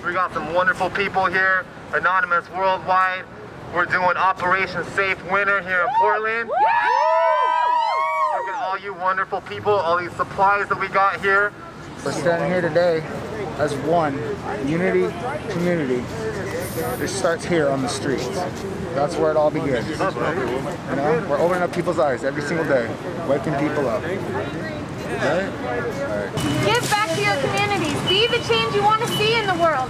We got some wonderful people here, Anonymous Worldwide. We're doing Operation Safe Winter here in Portland. Look at all you wonderful people, all these supplies that we got here. We're standing here today as one unity community. It starts here on the streets. That's where it all begins. You know, we're opening up people's eyes every single day, waking people up. Right? Give back to your communities. Be the change you want to see in the world.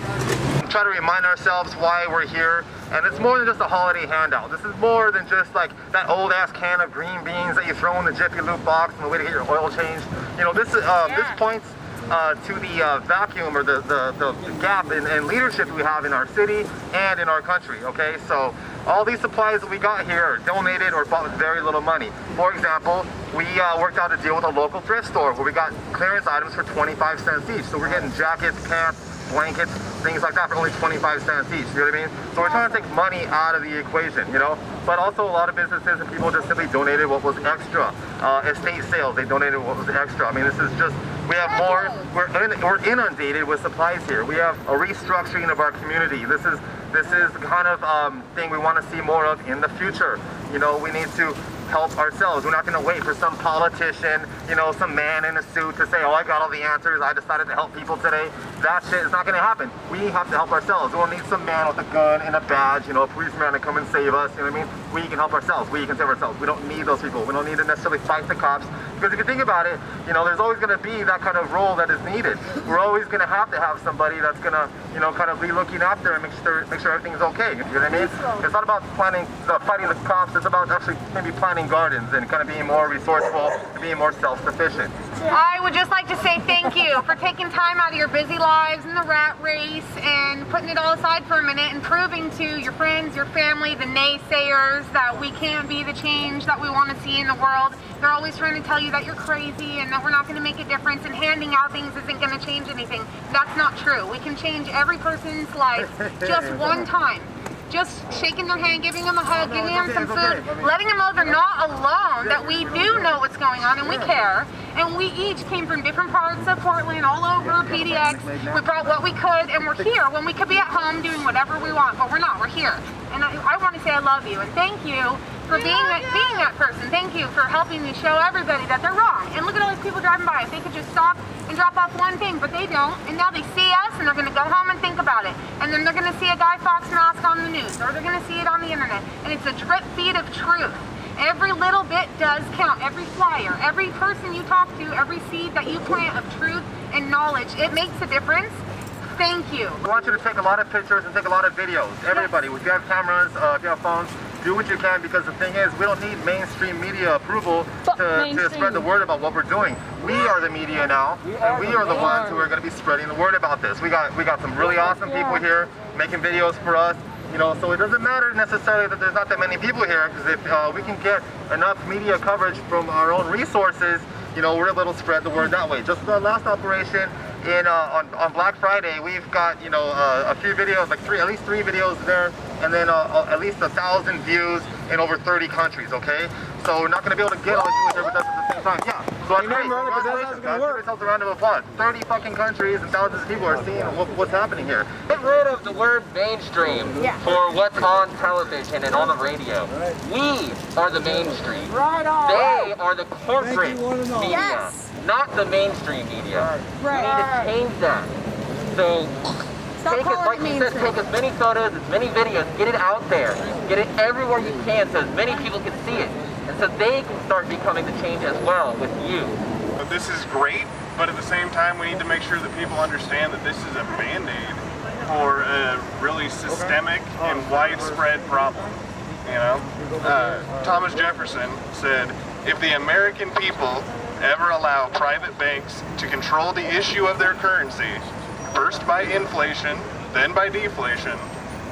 Try to remind ourselves why we're here, and it's more than just a holiday handout. This is more than just like that old ass can of green beans that you throw in the Jiffy Lube box on the way to get your oil changed. You know, this points to the vacuum or the gap in leadership we have in our city and in our country. Okay, so all these supplies that we got here are donated or bought with very little money. For example, we worked out a deal with a local thrift store where we got clearance items for 25 cents each. So we're getting jackets, pants, blankets, things like that for only 25 cents each, you know what I mean? So we're trying to take money out of the equation, you know? But also a lot of businesses and people just simply donated what was extra. Estate sales, they donated what was extra. I mean, this is just, we have more, we're inundated with supplies here. We have a restructuring of our community. This is the kind of thing we want to see more of in the future. You know, we need to help ourselves. We're not going to wait for some politician, you know, some man in a suit to say, oh, I got all the answers, I decided to help people today. That shit is not going to happen. We have to help ourselves. We don't need some man with a gun and a badge, you know, a policeman to come and save us, you know what I mean? We can help ourselves. We can save ourselves. We don't need those people. We don't need to necessarily fight the cops. Because if you think about it, you know, there's always going to be that kind of role that is needed. We're always going to have somebody that's going to, you know, kind of be looking after and make sure everything's okay. You know what I mean? It's not about fighting the cops. It's about actually maybe planting gardens and kind of being more resourceful, being more self-sufficient. I would just like to say thank you for taking time out of your busy lives and the rat race and putting it all aside for a minute and proving to your friends, your family, the naysayers that we can't be the change that we want to see in the world. They're always trying to tell you that you're crazy and that we're not going to make a difference and handing out things isn't going to change anything. That's not true. We can change every person's life just one time. Just shaking their hand, giving them a hug, giving them some food, letting them know they're not alone, that we do know what's going on and we care. And we each came from different parts of Portland, all over PDX. We brought what we could and we're here when we could be at home doing whatever we want, but we're not, we're here. And I want to say I love you and thank you for being that person. Thank you for helping me show everybody that they're wrong. And look at all these people driving by. If they could just stop and drop off one thing, but they don't. And now they see us and they're going to go home and think about it. And then they're going to see a Guy Fawkes mask on the news, or they're going to see it on the internet. And it's a drip feed of truth. Every little bit does count. Every flyer, every person you talk to, every seed that you plant of truth and knowledge, it makes a difference. Thank you. We want you to take a lot of pictures and take a lot of videos. Everybody, if you have cameras, if you have phones, do what you can, because the thing is, we don't need mainstream media approval to spread the word about what we're doing. We are the media now, and we are the ones who are going to be spreading the word about this. We got some really awesome people here making videos for us. You know, so it doesn't matter necessarily that there's not that many people here, because if we can get enough media coverage from our own resources, you know, we're able to spread the word that way. Just the last operation on Black Friday, we've got, you know, a few videos, like at least three videos there, and then at least 1,000 views in over 30 countries. Okay, so we're not going to be able to get all the viewers there with us at the same time. Yeah, so that's great. Congratulations, guys. Give yourselves a round of applause. 30 fucking countries and thousands of people are seeing what's happening here. Get rid of the word mainstream for what's on television and on the radio. We are the mainstream. Right on. They are the corporate media, not the mainstream media. Right. We need to change that. So like you said, take as many photos, as many videos, get it out there. Get it everywhere you can so as many people can see it. And so they can start becoming the change as well with you. This is great, but at the same time we need to make sure that people understand that this is a band-aid for a really systemic and widespread problem. You know, Thomas Jefferson said, if the American people ever allow private banks to control the issue of their currency, first by inflation, then by deflation,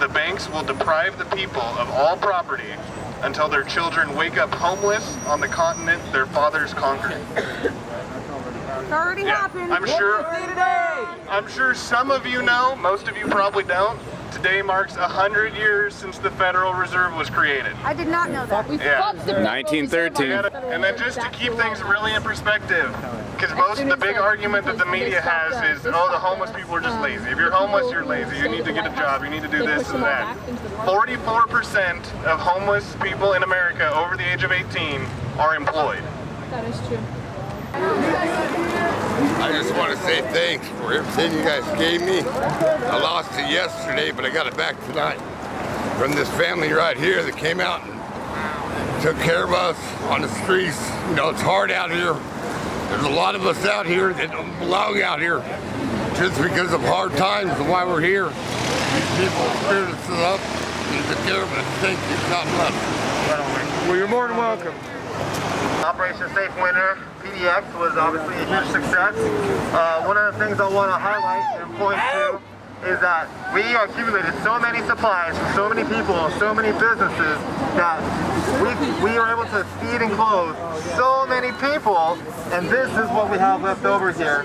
the banks will deprive the people of all property until their children wake up homeless on the continent their fathers conquered. It's already happened. I'm sure some of you know, most of you probably don't. Today marks 100 years since the Federal Reserve was created. I did not know that. Yeah. 1913. And then just to keep things really in perspective, because most of the big argument that the media has is, oh, the homeless people are just lazy. If you're homeless, you're lazy. You need to get a job. You need to do this and that. 44% of homeless people in America over the age of 18 are employed. That is true. I just want to say thanks for everything you guys gave me. I lost it yesterday, but I got it back tonight from this family right here that came out and took care of us on the streets. You know, it's hard out here. There's a lot of us out here that don't belong out here just because of hard times and why we're here. These people spirited us up and took care of us. Thank you. God bless. Well, you're more than welcome. Operation Safe Winter, PDX, was obviously a huge success. One of the things I want to highlight and point to is that we accumulated so many supplies from so many people, so many businesses, that we were able to feed and clothe so many people, and this is what we have left over here.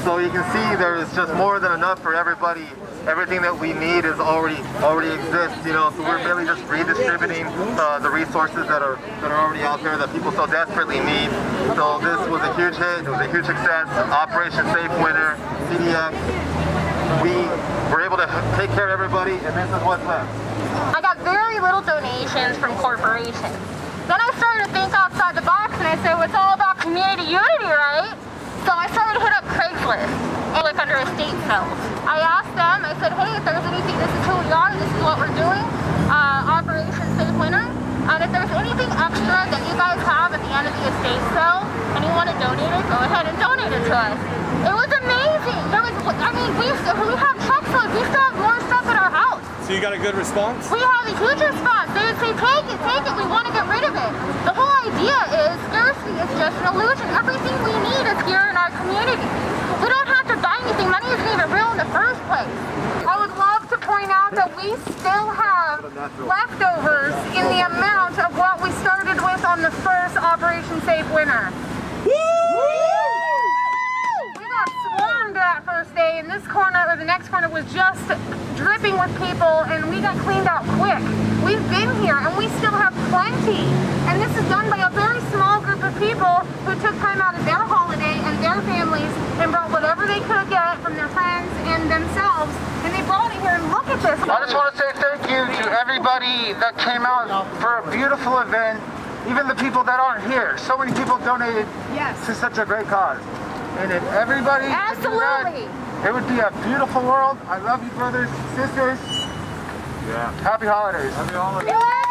So you can see there is just more than enough for everybody. Everything that we need is already exists, you know. So we're really just redistributing the resources that are already out there that people so desperately need. So this was a huge hit. It was a huge success. Operation Safe Winter, PDX. We were able to take care of everybody, and this is what's left. I got very little donations from corporations. Then I started to think outside the box, and I said, well, it's all about community unity, right? So I started to hit up Craigslist, and look under estate sales. I asked them, I said, hey, if there's anything, this is who we are, this is what we're doing, Operation Safe Winter, and if there's anything extra that you guys have at the end of the estate sale, and you want to donate it, go ahead and donate it to us. It was amazing. There was, I mean, we have truckloads, we still have more stuff at our house. So you got a good response? We have a huge response. They would say, take it, we want to get rid of it. The whole idea is scarcity is just an illusion. Everything we need is here in our community. We don't have to buy anything. Money isn't even real in the first place. I would love to point out that we still have leftovers in the amount of what we started with on the first Operation Safe Winter. We got swarmed that first day, and this corner, or the next corner, was just dripping with people, and we got cleaned out quick. We've been here, and we still have plenty. And this is done by a very small group of people who took time out of their holiday and their families and brought whatever they could get from their friends and themselves, and they brought it here. And look at this. I just want to say thank you to everybody that came out for a beautiful event, even the people that aren't here. So many people donated to such a great cause. And if everybody could do that, it would be a beautiful world. I love you, brothers, sisters. Yeah. Happy holidays. Happy holidays.